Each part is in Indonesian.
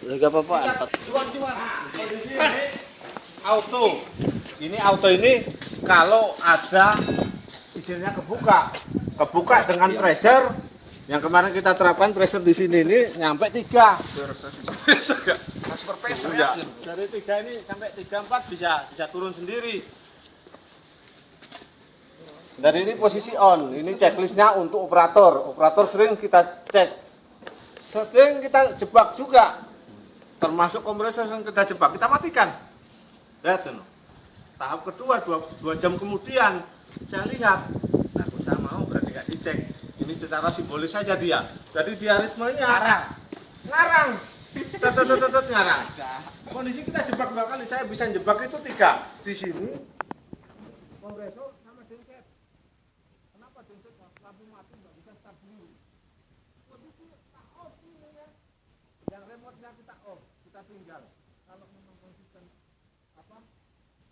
Enggak apa-apa. Kondisi ini auto. Ini auto ini kalau ada izinnya kebuka dengan pressure yang kemarin kita terapkan pressure di sini ini nyampe 3. Transfer pressure Ya, ya. dari 3 ini sampai 3 4 bisa turun sendiri. Dari ini posisi on, ini checklistnya untuk operator. Operator sering kita cek, sering kita jebak juga, termasuk kompresor yang kita jebak, kita matikan. Lihat tuh. Tahap kedua 2 jam kemudian saya lihat, nah kok saya mau berarti nggak dicek. Ini secara simbolis saja dia. Jadi dia ritmenya ngarang. Tetet ngarang. Kondisi kita jebak 2 kali, saya bisa jebak itu 3 di sini. Kompresor sama genset. Kenapa genset lampu mati nggak bisa start dulu? Posisi kita off ini ya. Yang remote-nya kita off, kita tinggal. Kalau memang konsisten apa?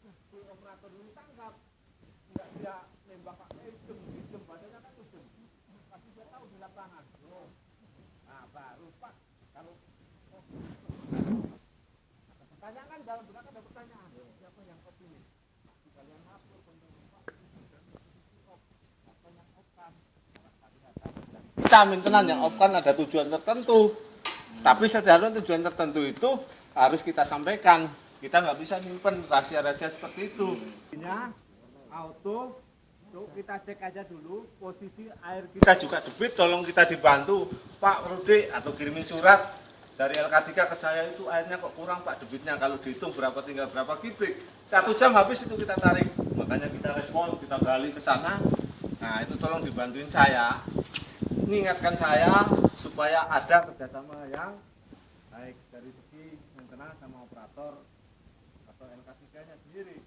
Si operator dulu tangkap, nggak dia nembak pakai hitam badannya kan hitam. Pasti dia tahu di lapangan. Oh. Nah baru pak kalau ada pertanyaan kan dalam belakang ada pertanyaan. Siapa yang optimis? Kalian hapus kita maintenance yang off kan ada tujuan tertentu, tapi setiap tujuan tertentu itu harus kita sampaikan. Kita nggak bisa nyimpen rahasia-rahasia seperti itu. Ini auto, tuh kita cek aja dulu posisi air kita juga debit. Tolong kita dibantu Pak Rudi atau kirimin surat dari LK3 ke saya, itu airnya kok kurang Pak debitnya. Kalau dihitung berapa tinggal berapa kubik, 1 jam habis itu kita tarik. Makanya kita respon, kita gali ke sana. Nah itu tolong dibantuin saya, mengingatkan saya supaya ada kerjasama yang baik dari segi maintenance sama operator atau LK3-nya sendiri.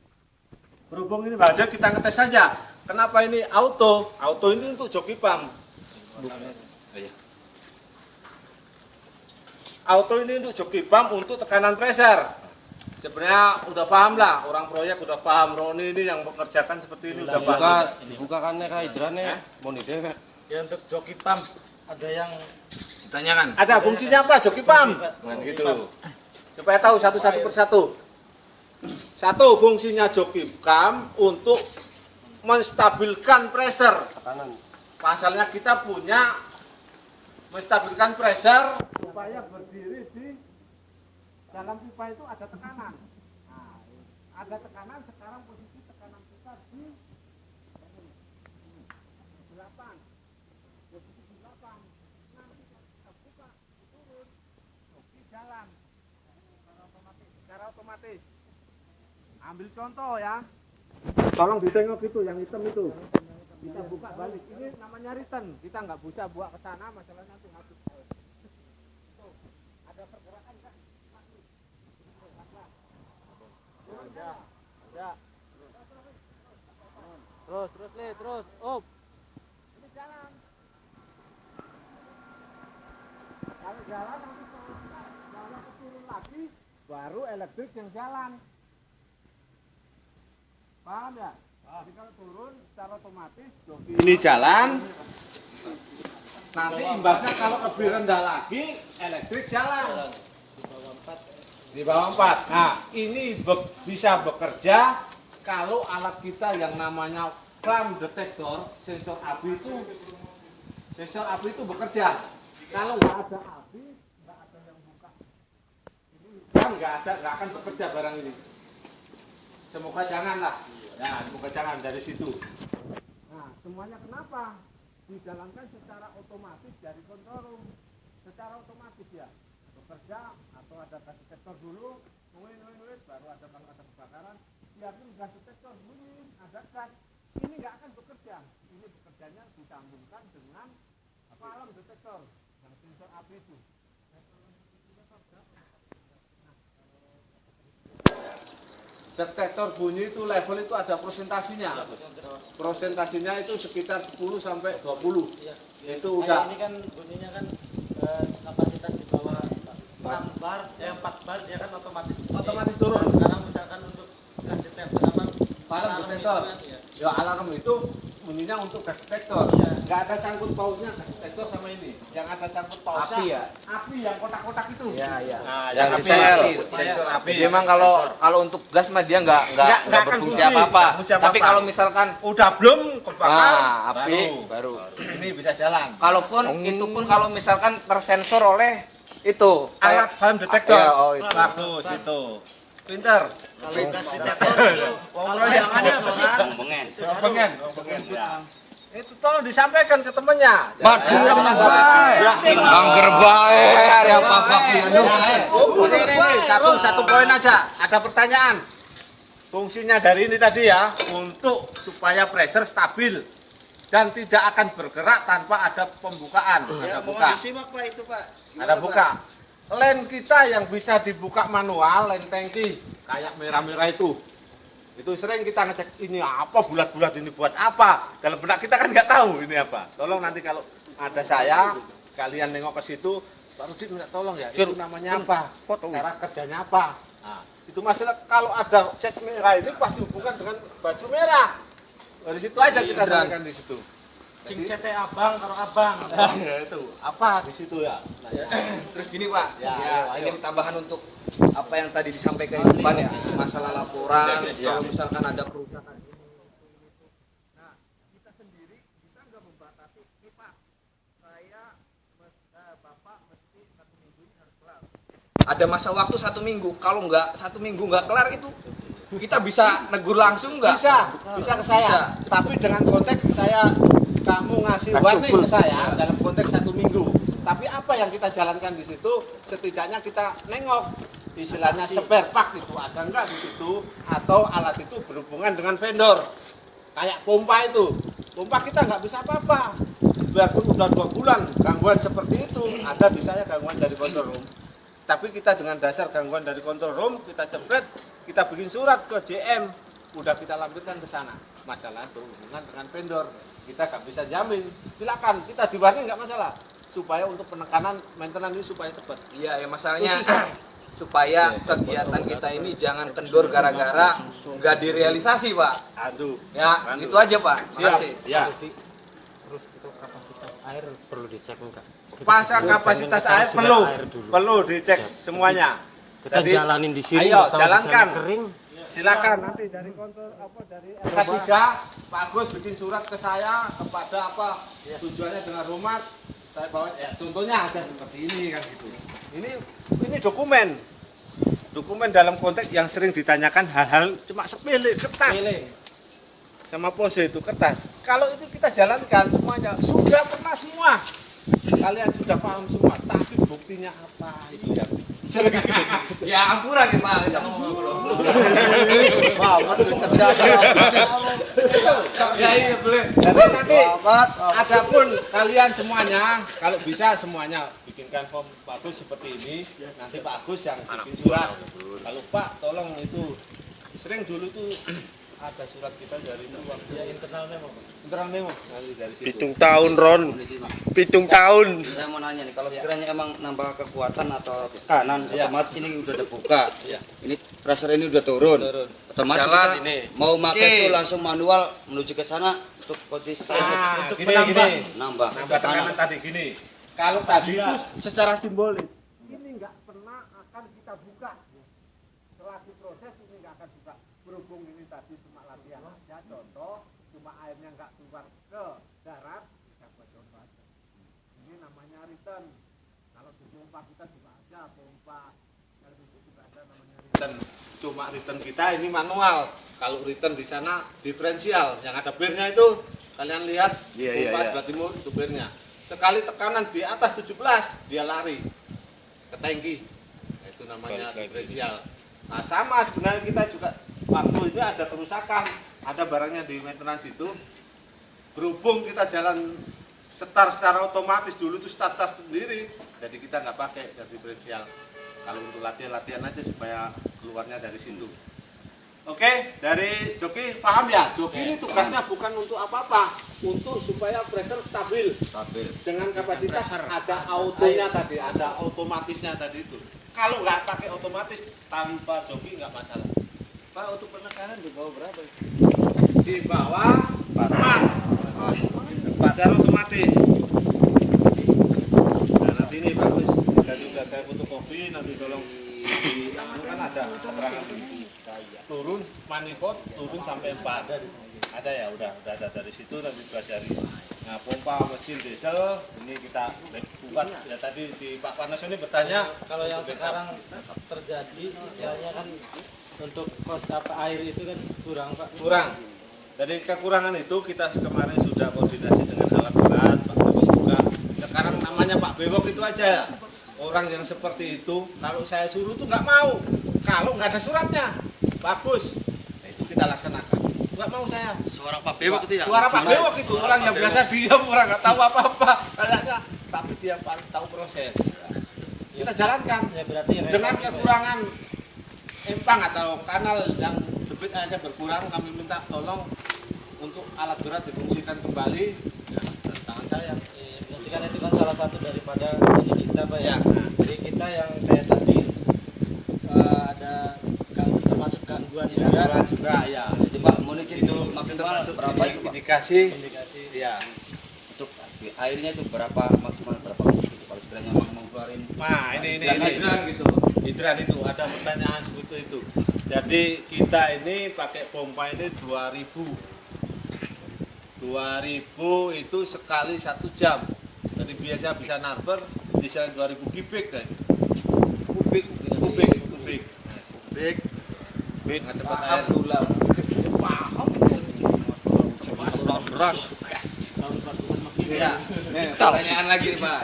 Berhubung ini aja kita ngetes saja. Kenapa ini auto? Auto ini untuk joki pump. Auto ini untuk joki pump untuk tekanan pressure. Sebenarnya udah paham lah, orang proyek udah paham. Roni ini yang mengerjakan seperti ini udah paham. Dibukakannya kayak hidrannya mau didewek. Ya untuk joki pump ada yang ditanyakan. Ada fungsinya apa joki pump? Nah, gitu. Supaya tahu satu persatu. Satu, fungsinya joki pump untuk menstabilkan pressure. Tekanan. Pasalnya kita punya menstabilkan pressure supaya berdiri di dalam pipa itu ada tekanan. Nah, ada tekanan, sekarang posisi tekanan kita di 8. Posisi di 8. Nanti kita buka, turun, joki jalan. Secara otomatis. Ambil contoh ya. Tolong ditengok itu, yang hitam itu. Kita buka balik. Ini namanya return. Kita nggak bisa buat ke sana, masalahnya nanti habis. Tuh, ada pergerakan kan? Ya. Terus Le, terus. Up. Ini jalan. Kalau jalan nanti kalau turun lagi, baru elektrik yang jalan. Paham ya? Jadi kalau turun secara otomatis joki ini jalan. Nanti imbasnya kalau lebih rendah lagi, elektrik jalan. Di bawah 4. Nah, ini bisa bekerja kalau alat kita yang namanya clamp detector, sensor api itu bekerja. Kalau nggak ada api, nggak ada yang buka. Ini kan nggak akan bekerja barang ini. Semoga janganlah. Ya, semoga jangan dari situ. Nah, semuanya kenapa? Dijalankan secara otomatis dari control room. Secara otomatis ya. Bekerja atau ada gas detektor dulu, nulis, baru ada kalau ada kebakaran, biarpun gas detektor bunyi, ada gas, ini nggak akan bekerja. Ini bekerjanya disambungkan dengan apa alarm detektor yang sensor api itu. Detektor bunyi itu level itu ada prosentasinya. Prosentasinya itu sekitar 10 sampai 20. Itu udah. Ini kan bunyinya kan kapasitas di bawah 6 bar, 4 bar dia kan otomatis turun. Nah, sekarang misalkan untuk gas detektor apa Alarm detektor. Ya alarm itu bunyinya untuk gas detektor. Nggak ada sangkut pautnya gas detektor sama ini. Yang ada sangkut pautnya Api ya? Api yang kotak-kotak itu. Iya, iya. Nah, Yang api. di sel. Sensor api. Memang kalau untuk gas mah dia nggak Nggak akan berfungsi fungsi, apa-apa. nggak fungsi apa-apa. Tapi kalau misalkan Udah belum kebakar, api baru. ini bisa jalan. Kalaupun itu pun kalau misalkan tersensor oleh itu Alat flame detector. Iya, oh itu. Bagus itu. Pinter. Kalau gas detektor itu, kalau jangannya apa sih? Pengen. Ya. Itu tolong disampaikan ke temennya. Curang Angger bae hari apa-apa Ini satu poin aja. Ada pertanyaan. Fungsinya dari ini tadi ya, untuk supaya pressure stabil dan tidak akan bergerak tanpa ada pembukaan. Ada buka. Disimak Pak itu Pak. Ada buka. Lem kita yang bisa dibuka manual, lem tangki kayak merah-merah itu. Itu sering kita ngecek ini apa bulat-bulat ini buat apa. Dalam benak kita kan nggak tahu ini apa. Tolong nanti kalau ada saya, kalian nengok ke situ, Pak Rudi minta tolong ya, itu namanya apa? Cara kerjanya apa? Nah, itu masalah kalau ada cat merah ini pasti hubungan dengan baju merah. Dari situ aja kita sampaikan di situ. Sing CT abang karo abang. Ya itu apa di situ ya? Nah, ya. Terus gini Pak, Ya, ini tambahan untuk apa yang tadi disampaikan di depan ya, masalah laporan, kalau misalkan ada perusahaan. Nah, kita sendiri kita nggak membatasi, nih Pak, Bapak mesti 1 minggu ini harus kelar. Ada masa waktu 1 minggu, kalau nggak 1 minggu nggak kelar itu, kita bisa negur langsung nggak? Bisa ke saya. Bisa. Tapi dengan konteks kamu ngasih warning ke saya dalam konteks 1 minggu. Tapi apa yang kita jalankan di situ, setidaknya kita nengok istilahnya spare part itu ada enggak di situ, atau alat itu berhubungan dengan vendor. Kayak pompa itu, pompa kita nggak bisa apa-apa. Biarpun udah 2 bulan gangguan seperti itu, ada di saya gangguan dari control room. Tapi kita dengan dasar gangguan dari control room, kita jepret, kita bikin surat ke JM, udah kita lampirkan ke sana. Masalah berhubungan dengan vendor, kita nggak bisa jamin. Silakan, kita di warning nggak masalah. Supaya untuk penekanan maintenance ini supaya cepat. Iya, ya masalahnya supaya kegiatan kita ini jangan kendor gara-gara nggak direalisasi Pak. Aduh. Ya, gitu aja Pak. Siap. Makasih. Ya. Terus itu kapasitas air perlu dicek enggak? Pasang kapasitas air perlu dicek semuanya. Kita Jadi, jalanin di sini. ayo, kalau jalankan. misalnya kering. Silakan nanti dari kontrol dari RK3 Pak Agus bikin surat ke saya kepada apa tujuannya dengan rumah saya bawa ya contohnya aja seperti ini kan gitu. Ini dokumen dalam konteks yang sering ditanyakan hal-hal cuma sepele kertas sama pose itu kertas. Kalau itu kita jalankan semuanya sudah pernah semua kalian sudah paham semua tapi buktinya apa itu yang Ya ampuran ya Pak, kita ngomong dulu. Ya iya boleh. Jadi nanti adapun kalian semuanya, kalau bisa semuanya bikinkan form Pak Agus seperti ini. Nanti Pak Agus yang bikin surat. Kalau Pak tolong itu sering dulu tuh ada surat kita dari itu ya internal memo nanti dari situ. 7 tahun Ron, 7 tahun. Saya mau nanya nih, kalau sekiranya emang nambah kekuatan atau tekanan, otomatis ini udah dibuka. Ini pressure ini udah turun. Otomatis Jalan kita ini. mau pakai itu langsung manual menuju ke sana untuk konsisten. Untuk gini. Nambah tekanan tadi gini. Kalau tadi itu secara simbolis ini nggak pernah akan kita buka. Setelah diproses ini nggak akan buka. Berhubung ini tadi cuma latihan aja, contoh cuma airnya nggak keluar ke darat, kita buat contoh aja. Ini namanya return. Kalau di pompa kita juga ada pompa, kalau itu juga ada namanya return. Cuma return kita ini manual. Kalau return di sana diferensial, yang ada birnya itu kalian lihat pompa sebelah timur itu birnya. Sekali tekanan di atas 17 dia lari ke tangki. Itu namanya diferensial. Nah sama sebenarnya kita juga waktu ini ada kerusakan, ada barangnya di maintenance itu. Berhubung kita jalan setar secara otomatis dulu itu start sendiri, jadi kita nggak pakai dari diferensial. Kalau untuk latihan aja supaya keluarnya dari situ. Oke, dari Joki paham ya? Joki ini tugasnya bukan untuk apa-apa, untuk supaya pressure stabil. Dengan kapasitas ada autonya tadi, ada otomatisnya tadi itu. Kalau nggak pakai otomatis tanpa Joki nggak masalah. Pak, untuk penekanan di bawah berapa? Di bawah 4. secara otomatis. Nah nanti ini bagus, dan juga saya fotokopi, nanti tolong di kan ada keterangan turun manifold turun sampai 4 ada ya, udah ada dari situ, nanti pelajari. Nah pompa mesin diesel ini kita buat ya, tadi di Pak Panas ini bertanya Kalau yang sekarang terjadi istilahnya kan untuk kos air itu kan kurang Pak. kurang. Dari kekurangan itu kita kemarin sudah koordinasi dengan alat berat, Pak Bewok juga. Sekarang namanya Pak Bewok itu aja. Orang yang seperti itu, kalau saya suruh tuh nggak mau. Kalau nggak ada suratnya, bagus. Nah, itu kita laksanakan. Nggak mau saya. Suara Pak Bewok itu ya? Suara Pak Bewok itu orang yang biasa diam, orang nggak tahu apa-apa, kayaknya. Tapi dia paling tahu proses. Kita jalankan. Ya berarti yang Dengan kekurangan empang atau kanal yang debit aja berkurang, kami minta tolong untuk alat berat difungsikan kembali. Ya, tangan saya. berarti kan itu kan salah satu daripada ini kita Pak ya. Ya. Jadi kita yang kayak tadi ada termasuk gangguan Ya, juga ya. Jadi Pak, mau izin itu maksimal berapa itu Pak? Indikasi. indikasi. Ya. Untuk airnya itu berapa maksimal berapa kubik itu kalau sekiranya mau mengeluarin Nah, ini hidran gitu. hidran itu ada pertanyaan seperti itu. Jadi kita ini pakai pompa ini 2000 itu sekali 1 jam. Jadi biasa bisa narber di 2000 kubik kan. Kubik. Nggak dapat air. Alhamdulillah. Paham. Beras. Ya. Nih, pertanyaan lagi nih Pak.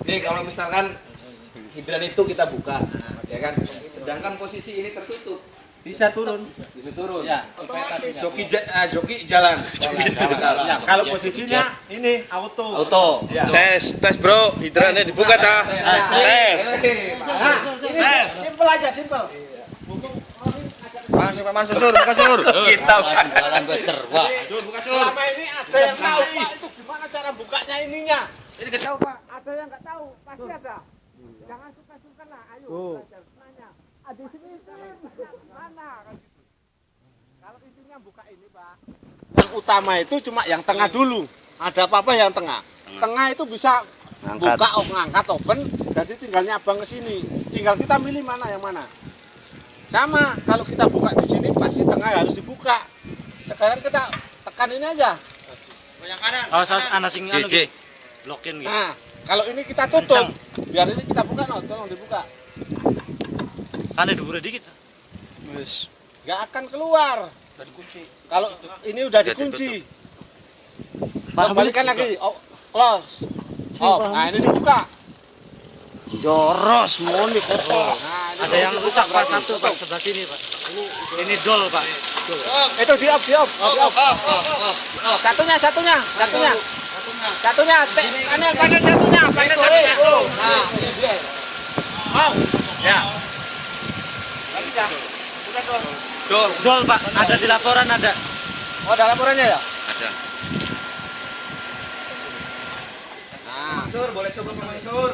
Nih kalau misalkan hidran itu kita buka, ya kan? Sedangkan posisi ini tertutup, Bisa turun. bisa turun. Ya. Joki jalan. Ya, kalau posisinya ini auto. Auto. Ya. Tes bro, hidrannya dibuka ta? Tes. Nah, ini simpel aja, simpel. Mas Sur, buka Sur. Kita kan. Jalan better. Wah. Selama ini ada yang tahu Pak itu gimana cara bukanya ininya. Ini nggak tahu Pak. Ada yang nggak tahu, pasti ada. Jangan suka-suka lah, ayo belajar. Nanya. Ada sini mana? Kalau intinya buka ini Pak. Yang utama itu cuma yang tengah dulu. Ada apa-apa yang tengah. Tengah itu bisa Angkat. buka, ngangkat open, jadi tinggalnya abang ke sini. Tinggal kita milih mana yang mana. Sama, kalau kita buka di sini pasti tengah harus dibuka. Sekarang kita tekan ini aja. Oh, anak sing anu gitu. Lokin gitu. Nah, kalau ini kita tutup, biar ini kita buka, no, tolong dibuka. Kan ada dua dikit. Wes. Nggak akan keluar. Kalau ini udah dikunci. Kembalikan lagi, oh, close. Oh, nah ini dibuka. Joros moni kotor. Nah, ini Ada yang rusak Pak satu Pak sebelah sini Pak. Ini dol Pak. itu di off. Satunya. Panel satunya. Nah, ini. Oh, ya. Dol Pak, ada di laporan ada. Oh, ada laporannya ya? Ada. Nah, Mansur, boleh coba Pak Mansur.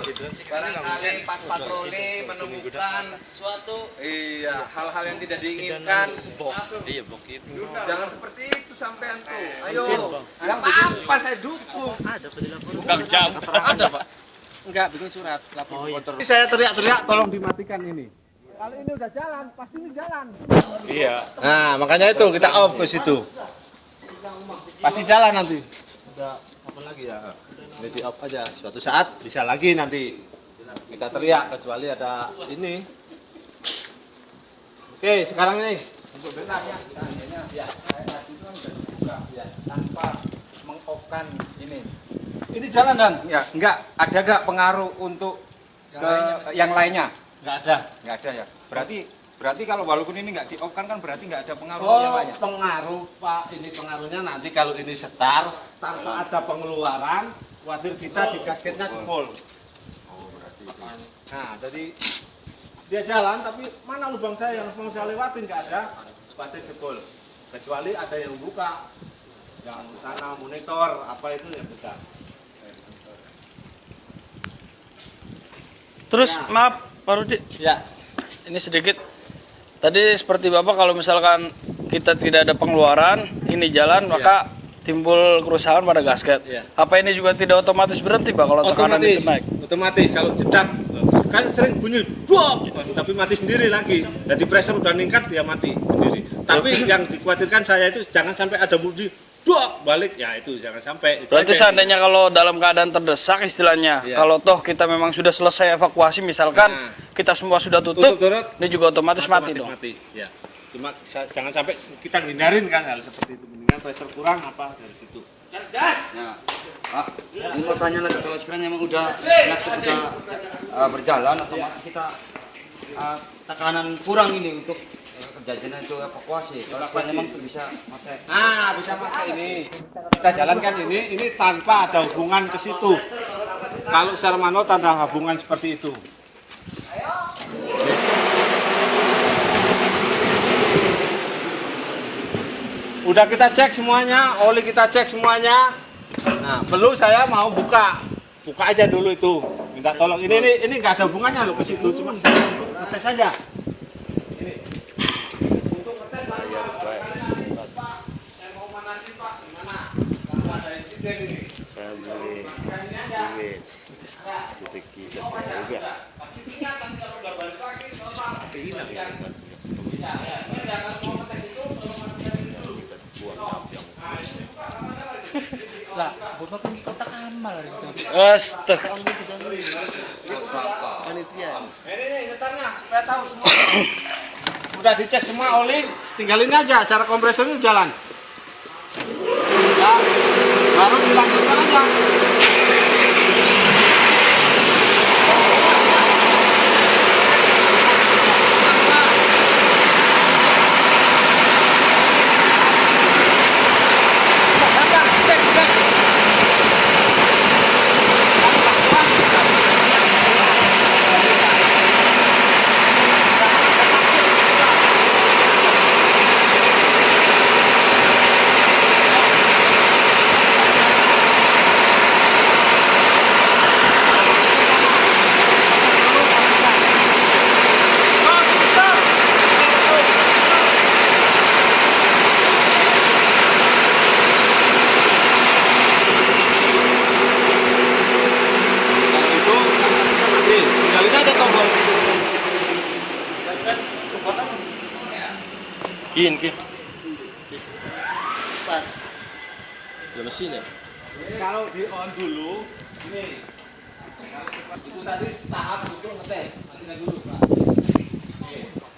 Barangkali pas patroli menemukan sesuatu, iya, hal-hal yang tidak diinginkan. Iya, bokit. Jangan seperti itu sampean tuh. Ayo. Yang apa saya dukung. Ada Pak di laporan. Kang jam. Ada, Pak. enggak bikin surat lapor Oh, iya. kotor. Saya teriak-teriak tolong dimatikan ini. Kalau ini udah jalan, pasti ini jalan. Iya. Nah, makanya itu kita off ke situ. Pasti jalan nanti. Udah apa lagi ya? Ini di off aja. Suatu saat bisa lagi nanti kita teriak kecuali ada ini. Oke, sekarang ini untuk benar ya. Ya, saya tadi itu kan sudah dibuka ya tanpa meng-off-kan ini. Ini jalan Dan? Ya, enggak ada enggak pengaruh untuk yang lainnya? Enggak ada. Enggak ada ya. Berarti kalau walaupun ini enggak di-off kan berarti enggak ada pengaruh yang Oh, lainnya. pengaruh Pak. Ini pengaruhnya nanti kalau ini setar tanpa ada pengeluaran, khawatir kita di gasketnya jebol. Nah, jadi dia jalan tapi mana lubang saya yang mau saya lewatin nggak ada, khawatir jebol. Kecuali ada yang buka, yang sana monitor apa itu yang buka. Terus Ya. maaf Pak Rudi, Ya, ini sedikit. Tadi seperti Bapak kalau misalkan kita tidak ada pengeluaran, ini jalan maka timbul kerusakan pada gasket. Iya. Apa ini juga tidak otomatis berhenti Pak kalau tekanan itu naik? Otomatis kalau jedak kan sering bunyi buak, tapi mati sendiri lagi. Jadi pressure udah meningkat dia mati sendiri. Tapi yang dikhawatirkan saya itu jangan sampai ada bunyi buak balik, ya itu jangan sampai. Itu Berarti aja. seandainya kalau dalam keadaan terdesak istilahnya, Iya. kalau toh kita memang sudah selesai evakuasi misalkan Nah. kita semua sudah tutup, Tutup, ini juga otomatis mati dong. Mati, ya. Cuma jangan sampai kita hindarin kan hal seperti itu. Mendingan pressure kurang apa dari situ. Nah, Pak, ini mau tanya lagi kalau sekarang memang udah berjalan, otomatis kita tekanan kurang ini untuk kejadian itu evakuasi. Kalau sekarang memang bisa pakai. Bisa pakai ini. Kita jalankan ini tanpa ada hubungan ke situ. Kalau secara manual tanda hubungan seperti itu. Udah kita cek semuanya, oli kita cek semuanya. Nah, perlu saya mau buka aja dulu itu. Minta tolong. Ini nggak ada hubungannya loh ke situ, cuma saya ngetes saja. Ini. Untuk ngetes Pak, saya mau manasin Pak, gimana? Kalau ada insiden ini. Saya beli tapi ingat nanti kalau udah balik lagi normal. Hilang ya. Ya, jangan mau ngetes itu, kalau matikan itu. Lah, Bapak kan kotak amal itu. Astaga. Panitia. Ini nyetarnya supaya tahu semua. Udah dicek semua oli, tinggalin aja secara kompresornya jalan. Ya, baru dilanjutkan aja. Tinggalin aja tombol. Pas. Ya mesin ya. Kalau di on dulu, ini itu tadi tahap itu ngetes, matikan dulu Pak.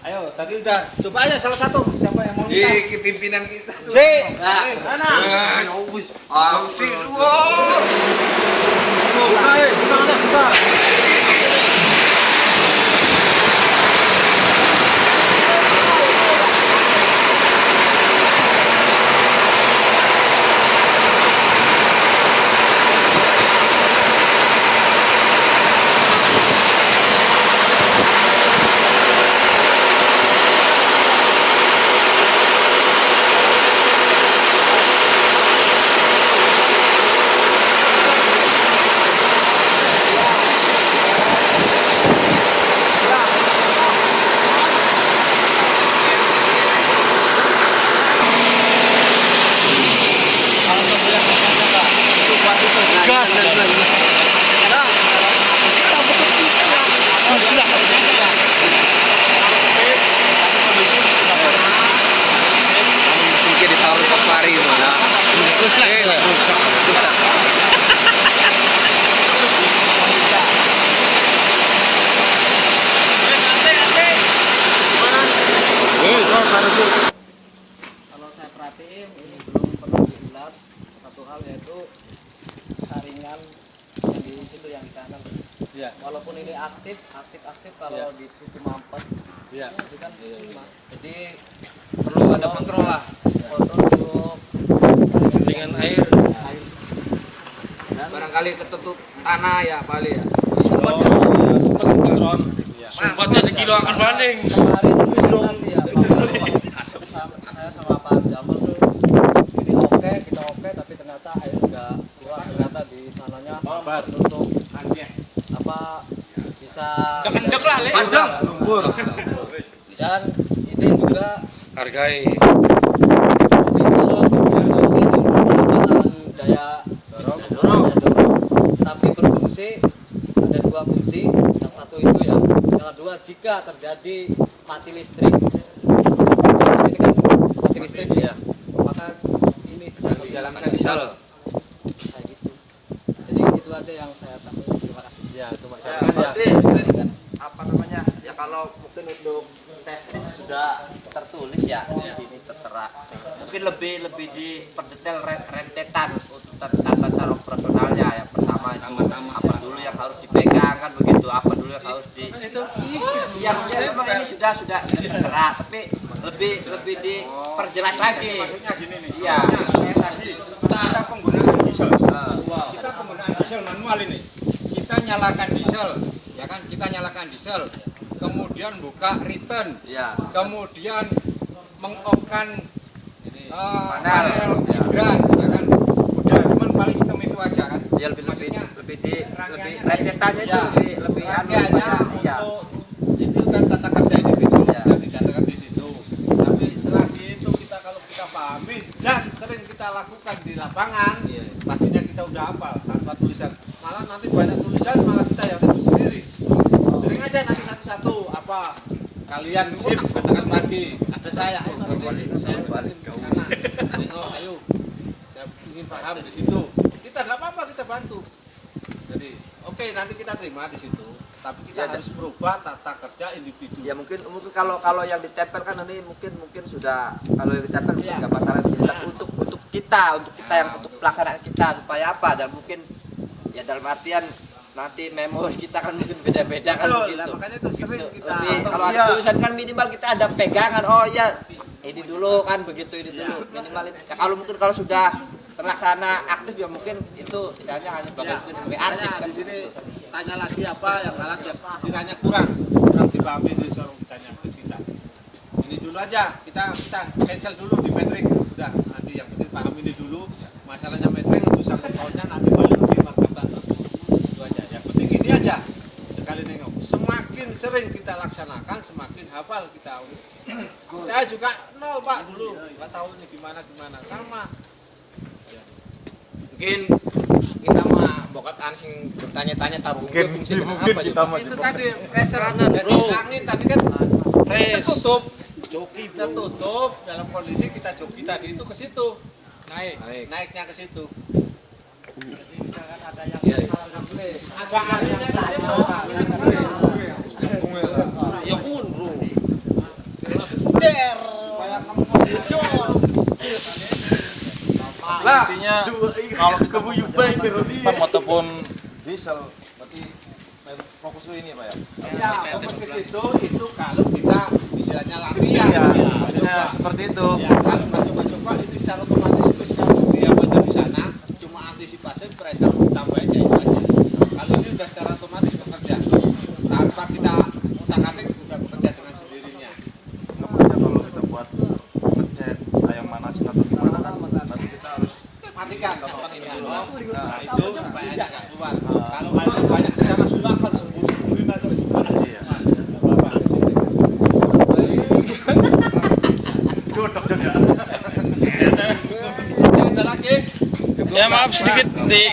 Ayo, tadi udah coba aja salah satu siapa yang mau minta. Pimpinan kita tuh. Sana. Ausis, wow. Buka. Mungkin ditaruh pas lari mana? Rusak. Kalau saya perhatiin ini belum perlu diulas satu hal yaitu saringan yang di situ yang di kanan. Iya. Walaupun ini aktif kalau di situ mampet. Iya. Itu kan Jadi perlu ada kontrol lah. kontrol untuk saringan Dengan air. Barangkali ketutup tanah ya paling ya. Sumpah jadi kilo akan banding. Kemarin komunikasi ya saya sama Pak Jamal tuh ini kita oke tapi ternyata air enggak keluar, ternyata di sananya untuk apa bisa Dek lah, Le. Panjang, lumpur. dan ini juga Hargai. kalau fungsi, ada 2 fungsi. Yang satu itu ya, yang kedua jika terjadi mati listrik. Ini kan mati listrik ya, maka ini bisa dijalankan diesel. Kayak gitu. Jadi itu aja yang saya tahu. Terima kasih. Ya, berarti apa namanya? Ya kalau mungkin untuk teknis sudah tertulis ya di sini tertera. Mungkin lebih diperdetail rentetan untuk tata cara operasionalnya. Yang pertama itu apa dulu yang harus dipegang kan begitu, apa dulu yang harus di yang memang ini sudah tertera, tapi lebih diperjelas lagi. Maksudnya gini nih. Iya. Kayak tadi kita penggunaan diesel. Kita penggunaan diesel manual ini. Kita nyalakan diesel, ya kan? Kita nyalakan diesel. Kemudian buka return. Iya. Kemudian meng-off-kan Panel. hidran, ya kan? Udah cuman paling sistem itu aja kan. Ya lebih rangkaiannya rentetannya itu lebih rangkaiannya iya. untuk itu kan tata kerja individu Ya. yang dikatakan di situ. Tapi selagi itu kalau kita pahami dan sering kita lakukan di lapangan, pastinya kita udah hafal tanpa tulisan. Malah nanti banyak tulisan malah kita yang ribut sendiri. Sering aja nanti satu-satu apa kalian sip katakan lagi ada saya saya balik ke sana. Ayo saya ingin paham di situ. Kita nggak apa-apa kita bantu. Jadi oke, nanti kita terima di situ, tapi kita harus berubah tata kerja individu. Ya mungkin kalau yang ditempel kan ini mungkin sudah kalau yang ditempel mungkin nggak masalah sini, tapi untuk kita yang untuk pelaksanaan kita supaya apa, dan mungkin ya dalam artian nanti memori kita kan mungkin beda-beda kan begitu. Makanya itu sering kita Kalau ada tulisan kan minimal kita ada pegangan. Oh iya, ini dulu kan begitu, ini dulu minimal itu. Ya, kalau sudah terlaksana aktif ya mungkin itu istilahnya hanya sebagai arsip kan di sini. Tanya lagi apa yang alat yang sekiranya kurang dipahami di seorang tanya ke kita. Ini dulu aja, kita cancel dulu di metrik. Udah, nanti yang penting paham ini dulu. Masalahnya metrik itu sangkut pautnya nanti balik di marketan. Itu aja. Yang penting ini aja. Sekali nengok. Semakin sering kita laksanakan, semakin hafal kita. Saya juga nol Pak dulu, nggak tahu ini gimana sama. Mungkin kita mah bokat ansing bertanya-tanya taruh mungkin apa kita itu tadi pressure-nya dari angin tadi kan kita tutup joki kita tutup dalam kondisi kita joki tadi itu ke situ naiknya ke situ. Jadi misalkan ada yang ada anginnya ke situ ya pun bro der Lah, kalau kebuyubai kerobin ataupun diesel, berarti fokus lu ini Pak ya? ya, fokus ke situ itu kalau kita istilahnya latihan Ya, maksudnya seperti itu. ya, kalau nggak coba-coba itu secara otomatis itu kalau dia baca di sana cuma antisipasi pressure ditambah aja itu aja. Kalau ini udah secara otomatis bekerja tanpa kita utak-atik udah bekerja dengan sendirinya. Makanya kalau kita buat ngecek ayam manasin atau gimana kan nanti kita harus Matikan gampang ini dulu. Nah, itu supaya aja nggak keluar. Kalau ada banyak di sana sudah kan sembuh-sembuhin aja. iya. Godok juga. Ada lagi. Ya maaf sedikit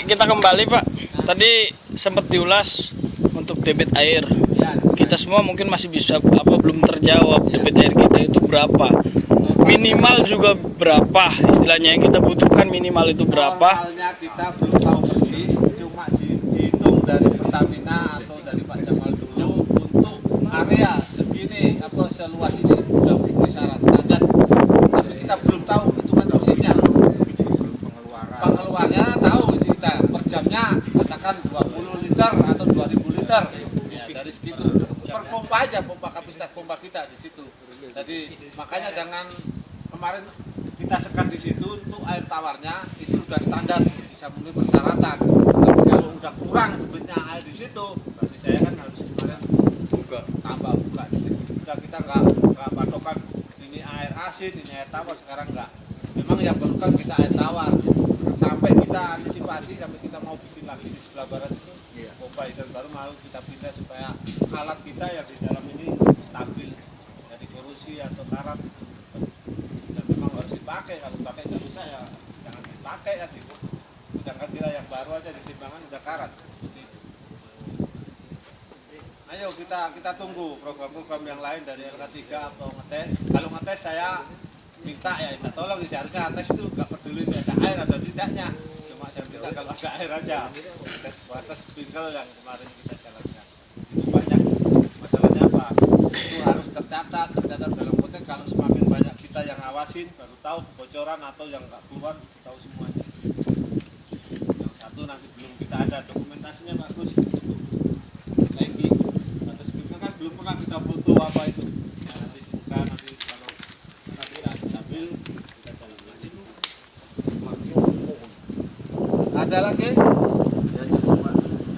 kita kembali Pak. Tadi sempat diulas untuk debit air. Kita semua mungkin masih bisa belum terjawab debit air kita itu berapa. Minimal juga berapa istilahnya yang kita butuhkan minimal itu berapa. Normalnya kita belum tahu persis, cuma dihitung dari Pertamina atau dari Pak Jamal dulu untuk area segini apa seluas ini sudah memenuhi syarat standar. Tapi kita belum tahu hitungan persisnya. Pengeluarannya tahu sih kita per jamnya katakan 20 liter atau 2000 liter. Ya, dari segitu per pompa aja, pompa kapasitas pompa kita di situ. Jadi makanya jangan kemarin kita sekat di situ untuk air tawarnya itu sudah standar bisa memenuhi persyaratan. Tapi kalau udah kurang sebenarnya air di situ, berarti saya kan harus kemarin tambah buka di situ. Udah kita nggak patokan ini air asin, ini air tawar sekarang nggak. Memang yang perlu kan kita air tawar sampai kita antisipasi sampai kita mau bikin lagi di sebelah barat itu pompa itu baru mau kita pindah supaya alat kita yang di dalam ini stabil dari korosi atau karat dan memang harus dipakai. Kalau pakai nggak bisa ya jangan dipakai ya gitu. Sedangkan bila yang baru aja di timbangan udah karat seperti itu. Ayo kita tunggu program-program yang lain dari LK3 atau ngetes. Kalau ngetes saya minta tolong seharusnya tes itu nggak peduli ada air atau tidaknya. Cuma saya minta kalau ada air aja. Tes batas sprinkle yang kemarin kita jalankan. Itu banyak masalahnya apa? Itu harus tercatat dalam konteks kalau semakin banyak kita yang awasin baru tahu kebocoran atau yang nggak keluar tahu semuanya. Yang satu nanti belum kita ada dokumentasinya bagus. Lagi batas sprinkle kan belum pernah kita foto apa itu. Nah, nanti silakan nanti kalau tidak stabil kita jalan lagi. Ada lagi?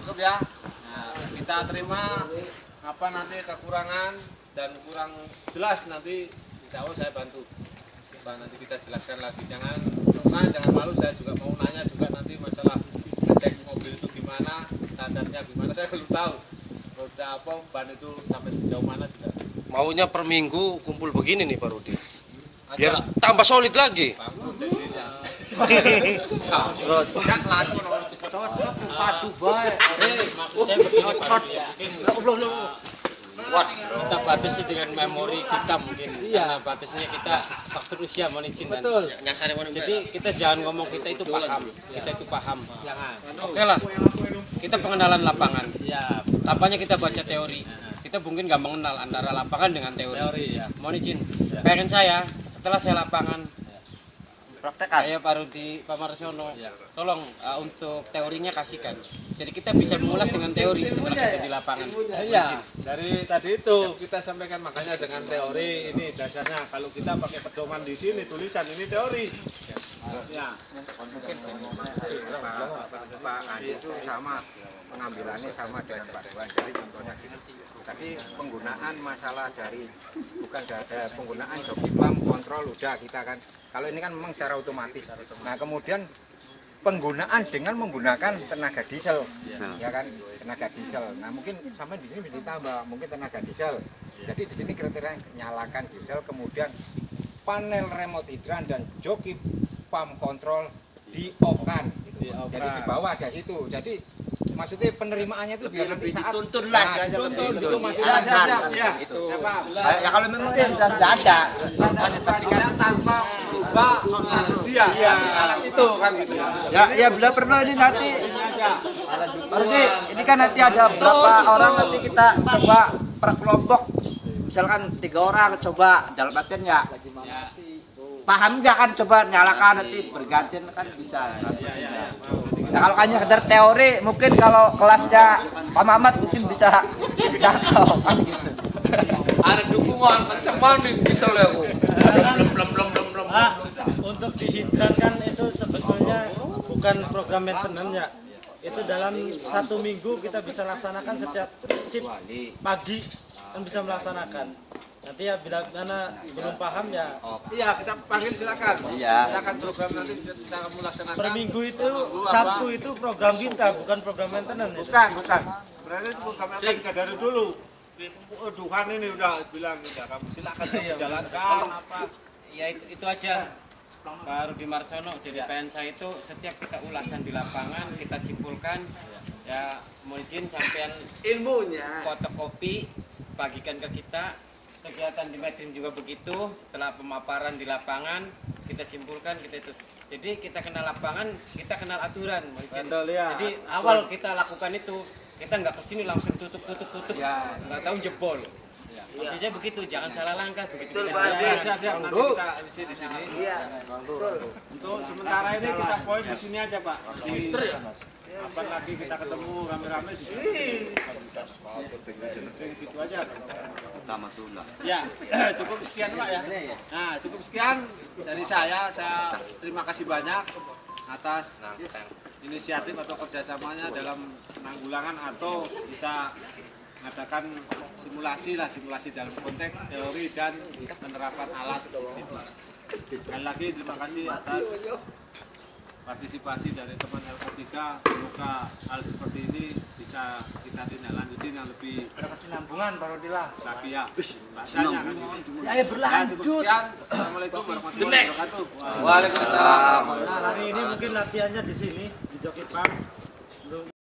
Cukup ya. Nah, kita terima apa nanti kekurangan dan kurang jelas nanti insya Allah saya bantu. Nanti kita jelaskan lagi. Jangan malu, saya juga mau nanya juga nanti masalah ngecek mobil itu gimana, standarnya gimana, saya belum tahu. Roda apa, ban itu sampai sejauh mana juga. Maunya per minggu kumpul begini nih Pak Rudi. Ada. Biar tambah solid lagi. Bangun jadinya. Enggak laku cocok padu bae. Maksud saya begini Pak. Kita batasi dengan memori kita mungkin. Iya, batasnya kita faktor usia mohon izin. Betul. Jadi kita jangan ngomong kita itu paham. Kita itu paham. Jangan. Oke lah. Kita pengenalan lapangan. Iya. Tampaknya kita baca teori. Kita mungkin nggak mengenal antara lapangan dengan teori. Ya. Mohon izin. Pengen saya setelah saya lapangan Praktekan. saya Pak Rudi, Pak Marsiono, tolong untuk teorinya kasihkan. Jadi kita bisa mengulas dengan teori setelah kita di lapangan. Iya, dari tadi itu kita sampaikan makanya dengan teori ini dasarnya. Kalau kita pakai pedoman di sini tulisan ini teori. Ya. Pak Andi itu sama pengambilannya sama dengan Pak Dewan. Jadi contohnya gini. Tapi penggunaan masalah dari bukan ada penggunaan joki pump kontrol udah kita kan. Kalau ini kan memang secara otomatis. Nah kemudian penggunaan dengan menggunakan tenaga diesel, ya kan, tenaga diesel. Nah mungkin sampai di sini bisa ditambah mungkin tenaga diesel. Jadi di sini kriteria nyalakan diesel, kemudian panel remote hidran dan joki pump kontrol di off-kan. Gitu. Jadi di bawah ada situ. Jadi maksudnya penerimaannya itu biar nanti saat dituntun lah, dituntun itu masih Ya, itu. Ya kalau memang dia sudah tidak ada. Tanpa berubah dia. Iya, itu kan gitu. Ya bila perlu ini nanti. Berarti ini kan nanti ada berapa orang nanti kita coba per kelompok. Misalkan 3 orang coba dalam artian ya. Paham nggak kan coba nyalakan nanti bergantian kan bisa. Nah, kalau hanya sekedar teori mungkin kalau kelasnya Pak Mamat mungkin bisa jangkau kan gitu. Ada dukungan kencang banget bisa lewat. Untuk dihidran kan itu sebetulnya bukan program maintenance ya. Itu dalam 1 minggu kita bisa laksanakan setiap shift pagi kan bisa melaksanakan. Nanti ya bila mana belum paham ya. Iya, kita panggil silakan. Iya. Silakan program nanti kita melaksanakan. Per minggu itu Sabtu itu program kita bukan program maintenance. Bukan. Berarti itu programnya kita dari dulu. Tuhan ini udah bilang udah kamu silakan jalankan apa. Ya itu aja Pak Rudi Marsiono. Jadi PN saya itu setiap kita ulasan di lapangan kita simpulkan ya mohon izin sampean Ilmunya. fotokopi bagikan ke kita. Kegiatan di Medin juga begitu. Setelah pemaparan di lapangan kita simpulkan kita itu. Jadi kita kenal lapangan, kita kenal aturan. Mohon izin. Jadi awal kita lakukan itu kita nggak kesini langsung tutup, Ya. nggak tahu jebol. Maksudnya begitu, jangan salah langkah begitu. Betul Pak Adi, siap nanti kita isi di sini. Iya. Untuk sementara ini kita poin di sini aja Pak. Di apa lagi kita ketemu rame-rame di sini. Di situ aja. Ya, cukup sekian Pak ya. Nah, cukup sekian dari saya terima kasih banyak atas inisiatif atau kerjasamanya dalam penanggulangan atau kita mengadakan simulasi dalam konteks teori dan penerapan alat di situ. Sekali lagi terima kasih atas partisipasi dari teman LK3. Semoga hal seperti ini bisa kita tindak lanjutin yang lebih Berkesinambungan Pak Rudi lah. lagi ya. Bahasanya kan. Ya berlanjut. Assalamualaikum warahmatullahi wabarakatuh. Waalaikumsalam. Nah hari ini mungkin latihannya di sini di Joki Pump.